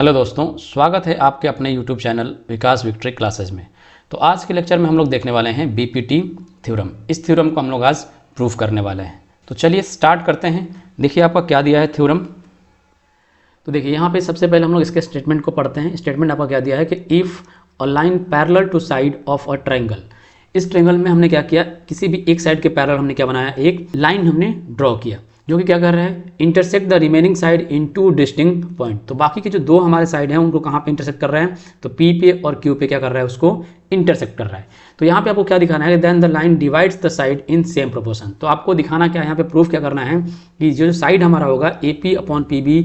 Hello दोस्तों, स्वागत है आपके अपने YouTube चैनल विकास विक्ट्री क्लासेज में। तो आज के लेक्चर में हम लोग देखने वाले हैं बीपीटी थ्योरम। इस थ्योरम को हम लोग आज प्रूफ करने वाले हैं। तो चलिए स्टार्ट करते हैं। देखिए आपका क्या दिया है थ्योरम। तो देखिए यहाँ पे सबसे पहले हम लोग इसके स्टेटमेंट को पढ़ते हैं। स्टेटमेंट आपका क्या दिया है कि if a line parallel to side of a triangle. इस ट्रायंगल में हमने क्या किया, किसी भी एक साइड के पैरेलल हमने क्या बनाया, एक लाइन हमने ड्रॉ किया जो कि क्या कर रहा है, intersect the remaining side in two distinct point. तो बाकी के जो दो हमारे साइड हैं उनको कहाँ पे इंटरसेक्ट कर रहे हैं, तो पी पे और क्यू पे क्या कर रहा है, उसको इंटरसेक्ट कर रहा है। तो यहाँ पे आपको क्या दिखाना है, then the line divides the side in same proportion. तो आपको दिखाना क्या है, यहाँ पे प्रूफ क्या करना है कि जो साइड हमारा होगा A P upon P B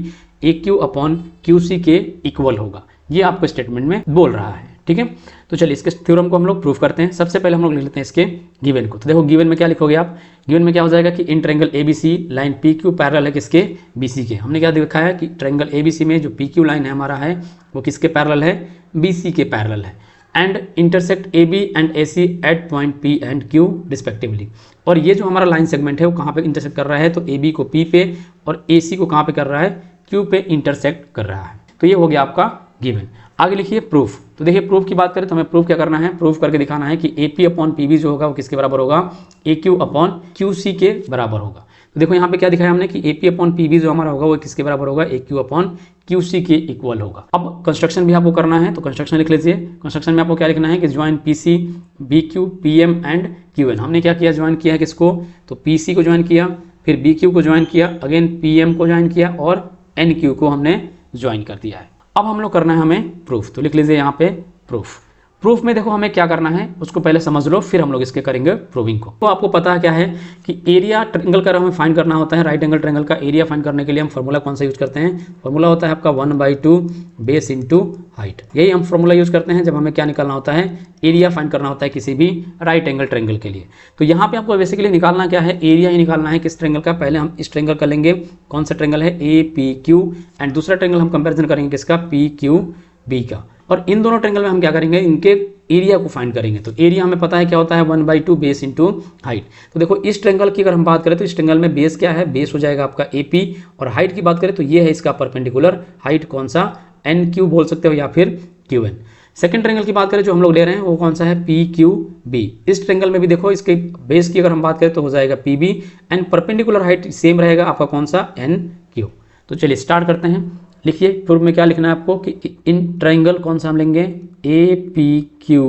A Q upon Q C के इक्वल होगा। ये आपको स्टेटमेंट में बोल रहा है, ठीक है। तो चलिए इसके थ्योरम को हम लोग प्रूफ करते हैं। सबसे पहले हम लोग लिख लेते हैं इसके गिवन को। तो देखो गिवन में क्या लिखोगे आप, गिवन में क्या हो जाएगा कि in triangle ABC line P Q parallel है किसके, बीसी के। हमने क्या दिखाया कि ट्रायंगल एबीसी में जो पी क्यू लाइन है हमारा है वो किसके पैरेलल है, बीसी के पैरेलल है। And intersect A B and A C at point P and Q respectively. और ये जो हमारा लाइन सेगमेंट है वो कहाँ पे इंटरसेक्ट कर रहा है, तो ए बी को पी पे और ए सी को कहाँ पे कर रहा है, क्यू पे इंटरसेक्ट कर रहा है। तो ये हो गया आपका गिवन। आगे लिखिए प्रूफ। तो देखिए प्रूफ की बात करें तो हमें प्रूफ क्या करना है, प्रूफ करके दिखाना है कि A P upon P B जो होगा वो किसके बराबर होगा, A Q upon Q C के बराबर होगा। तो देखो यहाँ पे क्या दिखाया हमने कि A P upon P B जो हमारा होगा वो किसके बराबर होगा, A Q upon Q C के इक्वल होगा। अब कंस्ट्रक्शन भी आपको करना है, तो कंस्ट्रक्शन लिख लीजिए। कंस्ट्रक्शन में आपको क्या लिखना है कि join P C B Q P M and Q N. हमने क्या किया, ज्वाइन किया है किसको, तो पी सी को ज्वाइन किया, फिर बी क्यू को ज्वाइन किया, अगेन पी एम को ज्वाइन किया और एन क्यू को हमने ज्वाइन कर दिया है। अब हम लोग करना है हमें प्रूफ। तो लिख लीजिए यहाँ पे प्रूफ। प्रूफ में देखो हमें क्या करना है उसको पहले समझ लो, फिर हम लोग इसके करेंगे प्रूविंग को। तो आपको पता है क्या है कि एरिया ट्रायंगल का हमें फाइंड करना होता है। राइट एंगल ट्रायंगल का एरिया फाइंड करने के लिए हम फॉर्मूला कौन सा यूज करते हैं, फॉर्मूला होता है आपका 1/2 बेस इंटू हाइट। यही हम फॉर्मूला यूज करते हैं जब हमें क्या निकालना होता है, एरिया फाइंड करना होता है किसी भी राइट एंगल ट्रायंगल के लिए। तो यहाँ पे आपको बेसिकली निकालना क्या है, एरिया ही निकालना है किस ट्रायंगल का। पहले हम इस ट्रायंगल का लेंगे, कौन सा ट्रायंगल है, ए पी क्यू, एंड दूसरा ट्रायंगल हम कंपेरिजन करेंगे किसका, पी क्यू बी का। और इन दोनों ट्रायंगल में हम क्या करेंगे, इनके एरिया को फाइंड करेंगे। तो एरिया हमें पता है क्या होता है, 1/2 बेस इंटू हाइट। तो देखो इस ट्रायंगल की अगर हम बात करें तो इस ट्रायंगल में बेस क्या है, बेस हो जाएगा आपका ए पी, और हाइट की बात करें तो ये है इसका परपेंडिकुलर हाइट, कौन सा, एन क्यू बोल सकते हो या फिर क्यू एन। सेकंड ट्रायंगल की बात करें जो हम लोग ले रहे हैं वो कौन सा है, पी क्यू बी। इस ट्रायंगल में भी देखो इसके बेस की अगर हम बात करें तो हो जाएगा P B, and perpendicular height same रहेगा आपका कौन सा, एन क्यू। तो चलिए स्टार्ट करते हैं। लिखिए प्रूफ में क्या लिखना है आपको कि इन ट्रायंगल कौन सा हम लेंगे, ए पी क्यू,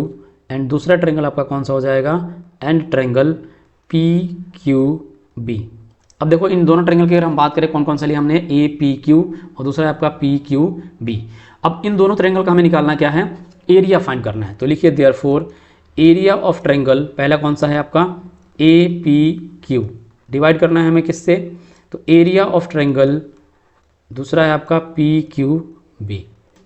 एंड दूसरा ट्रायंगल आपका कौन सा हो जाएगा, and triangle P Q B. अब देखो इन दोनों ट्रायंगल की अगर हम बात करें कौन कौन सा लिया हमने, ए पी क्यू और दूसरा है आपका पी क्यू बी। अब इन दोनों ट्रायंगल का हमें निकालना क्या है, एरिया फाइंड करना है। तो लिखिए देयरफॉर एरिया ऑफ ट्रायंगल, पहला कौन सा है आपका, ए पी क्यू, डिवाइड करना है हमें किससे, तो एरिया ऑफ ट्रायंगल, दूसरा है आपका पी क्यू बी।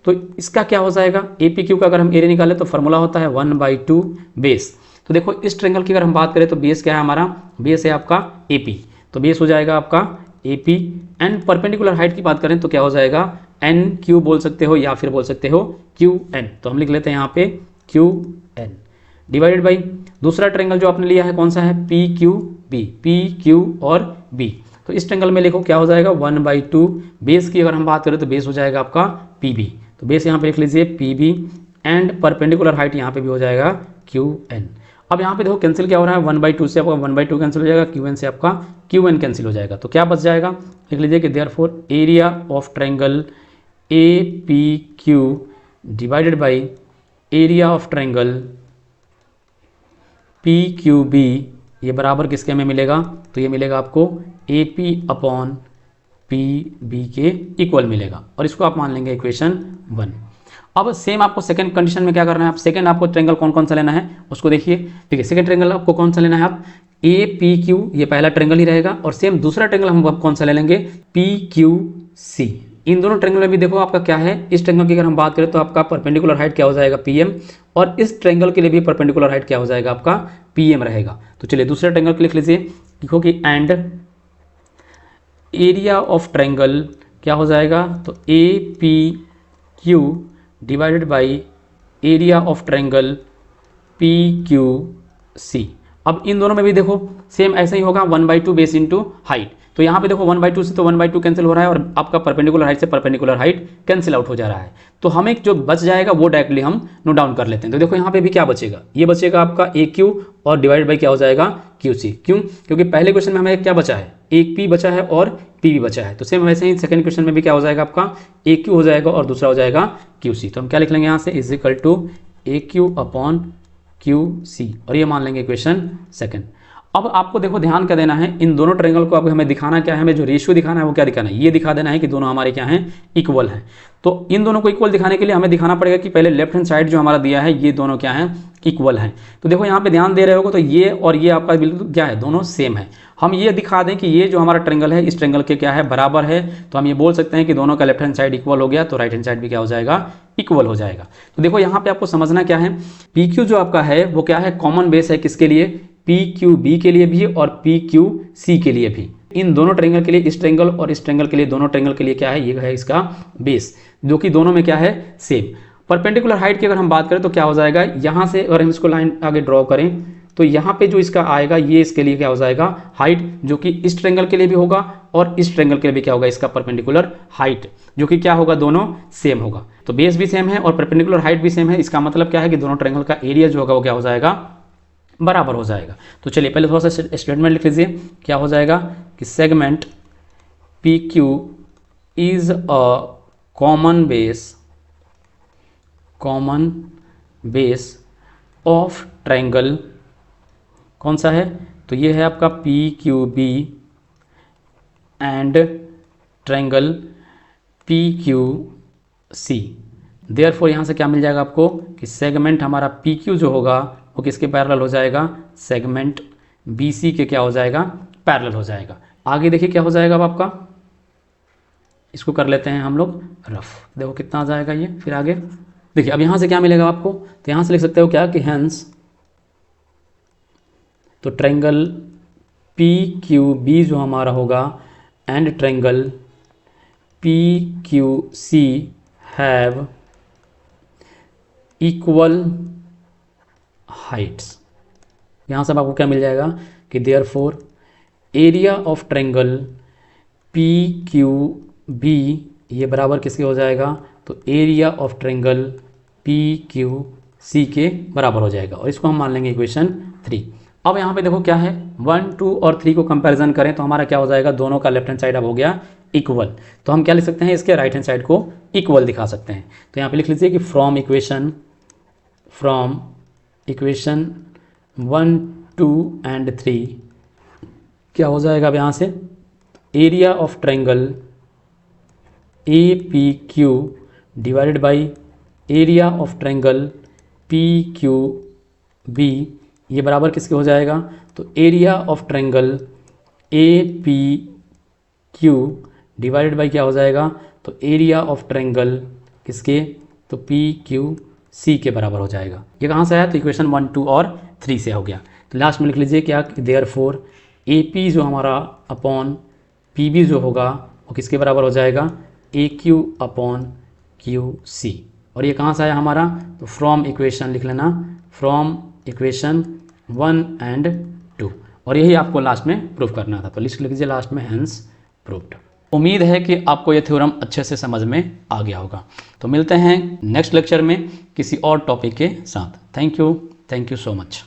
तो इसका क्या हो जाएगा, ए पी क्यू का अगर हम एरिया निकालें तो फॉर्मूला होता है 1/2 बेस। तो देखो इस ट्रायंगल की अगर हम बात करें तो बेस क्या है हमारा, बेस है आपका ए पी, तो बेस हो जाएगा आपका A P. And perpendicular height की बात करें तो क्या हो जाएगा, एन क्यू बोल सकते हो या फिर बोल सकते हो क्यू एन। तो हम लिख लेते हैं यहाँ पे क्यू एन, डिवाइडेड बाई दूसरा ट्रायंगल जो आपने लिया है कौन सा है, P Q B, P Q और बी। तो इस ट्रायंगल में लिखो क्या हो जाएगा, 1/2 बेस की अगर हम बात करें तो बेस हो जाएगा आपका पी बी। तो बेस यहाँ पे लिख लीजिए P B, and perpendicular height यहाँ पे भी हो जाएगा क्यू एन। अब यहाँ पे देखो कैंसिल क्या हो रहा है, 1/2 से आपका 1/2 कैंसिल हो जाएगा, क्यू एन से आपका क्यू एन कैंसिल हो जाएगा। तो क्या बच जाएगा, लिख लीजिए कि therefore area of triangle A P Q divided by area of triangle P Q B, ये बराबर किसके में मिलेगा, तो ये मिलेगा आपको A P upon P B के इक्वल मिलेगा, और इसको आप मान लेंगे इक्वेशन 1। अब सेम आपको सेकंड कंडीशन में क्या करना है, आप सेकंड आपको ट्रायंगल कौन कौन सा लेना है उसको देखिए। ठीक है, सेकंड ट्रायंगल आपको कौन सा लेना है, आप ए पी क्यू, ये पहला ट्रायंगल ही रहेगा, और सेम दूसरा ट्रायंगल हम अब कौन सा ले लेंगे, पी क्यू सी। इन दोनों ट्रायंगल में भी देखो आपका क्या है, इस ट्रायंगल की अगर हम बात करें तो आपका परपेंडिकुलर हाइट क्या हो जाएगा, पी एम, और इस ट्रायंगल के लिए भी परपेंडिकुलर हाइट क्या हो जाएगा आपका, पी एम रहेगा। तो चलिए दूसरे ट्रायंगल के लिख लीजिए, लिखो कि एंड एरिया ऑफ ट्रायंगल क्या हो जाएगा, तो A P Q divided by area of triangle P Q C. अब इन दोनों में भी देखो सेम ऐसा ही होगा 1/2 बेस इंटू हाइट। तो यहाँ पे देखो 1/2 से तो 1/2 कैंसिल हो रहा है और आपका परपेंडिकुलर हाइट से परपेंडिकुलर हाइट कैंसिल आउट हो जा रहा है। तो हमें जो बच जाएगा वो डायरेक्टली हम नोट डाउन कर लेते हैं। तो देखो यहाँ पे भी क्या बचेगा, ये बचेगा आपका AQ और डिवाइड बाई क्या हो जाएगा QC। क्यों? क्योंकि पहले क्वेश्चन में हमें क्या बचा है, एक P बचा है और P भी बचा है। तो सेम वैसे ही सेकंड क्वेश्चन में भी क्या हो जाएगा आपका AQ हो जाएगा और दूसरा हो जाएगा QC। तो हम क्या लिख लेंगे यहाँ से is equal to AQ upon QC और ये मान लेंगे क्वेश्चन सेकंड। अब आपको देखो ध्यान क्या देना है, इन दोनों ट्रायंगल को अब हमें दिखाना क्या है, हमें जो रेशियो दिखाना है वो क्या दिखाना है, ये दिखा देना है कि दोनों हमारे क्या हैं, इक्वल हैं। तो इन दोनों को इक्वल दिखाने के लिए हमें दिखाना पड़ेगा कि पहले लेफ्ट हैंड साइड जो हमारा दिया है ये दोनों क्या हैं, इक्वल हैं। तो देखो यहाँ पे ध्यान दे रहे होगे तो ये और ये आपका बिल्कुल क्या है, दोनों सेम है। हम ये दिखा दें कि ये जो हमारा ट्रायंगल है इस ट्रायंगल के क्या है, बराबर है। तो हम ये बोल सकते हैं कि दोनों का लेफ्ट हैंड साइड इक्वल हो गया तो राइट हैंड साइड भी क्या हो जाएगा, इक्वल हो जाएगा। तो देखो यहाँ पे आपको समझना क्या है, PQ जो आपका है वो क्या है, कॉमन बेस है किसके लिए, PQB के लिए भी और PQC के लिए भी। इन दोनों ट्रायंगल के लिए, इस ट्रायंगल और इस ट्रायंगल के लिए, दोनों ट्रायंगल के लिए क्या है, ये है इसका बेस, जो कि दोनों में क्या है, सेम। परपेंडिकुलर हाइट की अगर हम बात करें तो क्या हो जाएगा, यहाँ से अगर हम इसको लाइन आगे ड्रॉ करें तो यहाँ पे जो इसका आएगा ये इसके लिए क्या हो जाएगा, हाइट, जो कि इस ट्रायंगल के लिए भी होगा और इस ट्रायंगल के लिए भी क्या होगा, इसका परपेंडिकुलर हाइट, जो कि क्या होगा, दोनों सेम होगा। तो बेस भी सेम है और परपेंडिकुलर हाइट भी सेम है। इसका मतलब क्या है कि दोनों ट्रायंगल का एरिया जो होगा वो क्या हो जाएगा, बराबर हो जाएगा। तो चलिए पहले थोड़ा सा स्टेटमेंट लिख लीजिए, क्या हो जाएगा कि segment PQ is a common base of triangle, कौन सा है, तो ये है आपका PQB and triangle PQC। Therefore यहाँ से क्या मिल जाएगा आपको कि सेगमेंट हमारा PQ जो होगा वो किसके पैरेलल हो जाएगा, सेगमेंट BC के क्या हो जाएगा, पैरेलल हो जाएगा। आगे देखिए क्या हो जाएगा अब आपका, इसको कर लेते हैं हम लोग रफ, देखो कितना आ जाएगा ये। फिर आगे देखिए अब यहाँ से क्या मिलेगा आपको, तो यहाँ से लिख सकते हो क्या कि हेंस, तो ट्रायंगल PQB जो हमारा होगा and triangle PQC have equal Heights. यहाँ से आपको क्या मिल जाएगा कि therefore area of triangle PQB ये बराबर किसके हो जाएगा, तो एरिया ऑफ ट्रायंगल PQC के बराबर हो जाएगा और इसको हम मान लेंगे इक्वेशन 3। अब यहाँ पे देखो क्या है, 1, 2 और 3 को कंपैरिजन करें तो हमारा क्या हो जाएगा, दोनों का लेफ्ट हैंड साइड अब हो गया इक्वल। तो हम क्या लिख सकते हैं, इसके राइट हैंड साइड को इक्वल दिखा सकते हैं। तो यहाँ पे लिख लीजिए कि फ्रॉम इक्वेशन 1, 2 एंड 3 क्या हो जाएगा अब यहाँ से, area of triangle APQ divided by area of triangle PQB ये बराबर किसके हो जाएगा, तो area of triangle APQ divided by क्या हो जाएगा, तो एरिया ऑफ ट्रायंगल किसके, तो PQC के बराबर हो जाएगा। ये कहाँ से आया, तो इक्वेशन 1, 2 और 3 से हो गया। तो लास्ट में लिख लीजिए क्या, देयरफॉर AP जो हमारा अपॉन PB जो होगा वो किसके बराबर हो जाएगा, AQ अपॉन QC। और ये कहाँ से आया हमारा, तो फ्रॉम इक्वेशन लिख लेना, फ्रॉम इक्वेशन 1 एंड 2, और यही आपको लास्ट में प्रूफ करना था। तो लिख लीजिए लास्ट में हेंस प्रूव्ड। उम्मीद है कि आपको ये थ्योरम अच्छे से समझ में आ गया होगा। तो मिलते हैं नेक्स्ट लेक्चर में किसी और टॉपिक के साथ। Thank you so much.